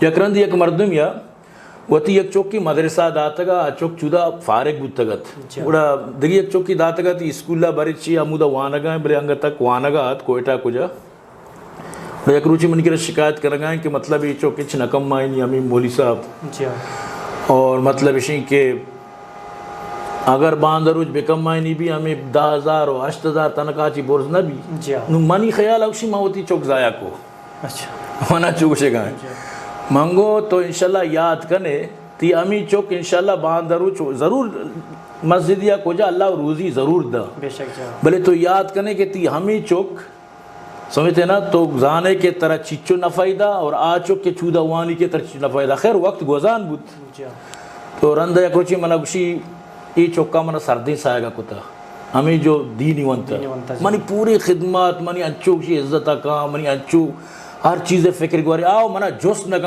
یکرند یک مردم یا وتی یک چوکی مدرسہ داتگا چوک چودا فارغ بودتگت وڑا دگی یک چوکی داتگت اسکولا بریچی امودا وانگا بلے انگ تک وانگا کوئٹہ کجا یک روچی من کی شکایت کرنگا ہے کہ مطلب یہ چوکی چھ نکم مائنی ہمیں مولی صاحب اور مطلب اسی کہ اگر باندروج بکم مائنی بھی ہمیں 10,000 و 8,000 تنکا چی بورز نہ بھی نو منی خیال اوشی ماوتی چوک ضائع کو مانا چوکشے گا منگو تو انشاءاللہ یاد کنے تی امی چوک انشاءاللہ باندروج ضرور مسجد یا کجا اللہ روزی ضرور دا بلے تو یاد کنے کہ تی ہمیں چوک سمجھتے نا تو زانے کے طرح چچو نفائدہ اور آچو کے چودہ وانی کے طرح چچو نفائدہ خیر وقت گوزان بود تو رندہ یک روچی منہ گوشی ای چوکا منہ سردی سائے گا کتا ہمیں جو دینی ونتا منی پوری خدمات منی انچو کی عزت کا منی انچو ہر چیز فکر گواری آؤ منہ جوست نگا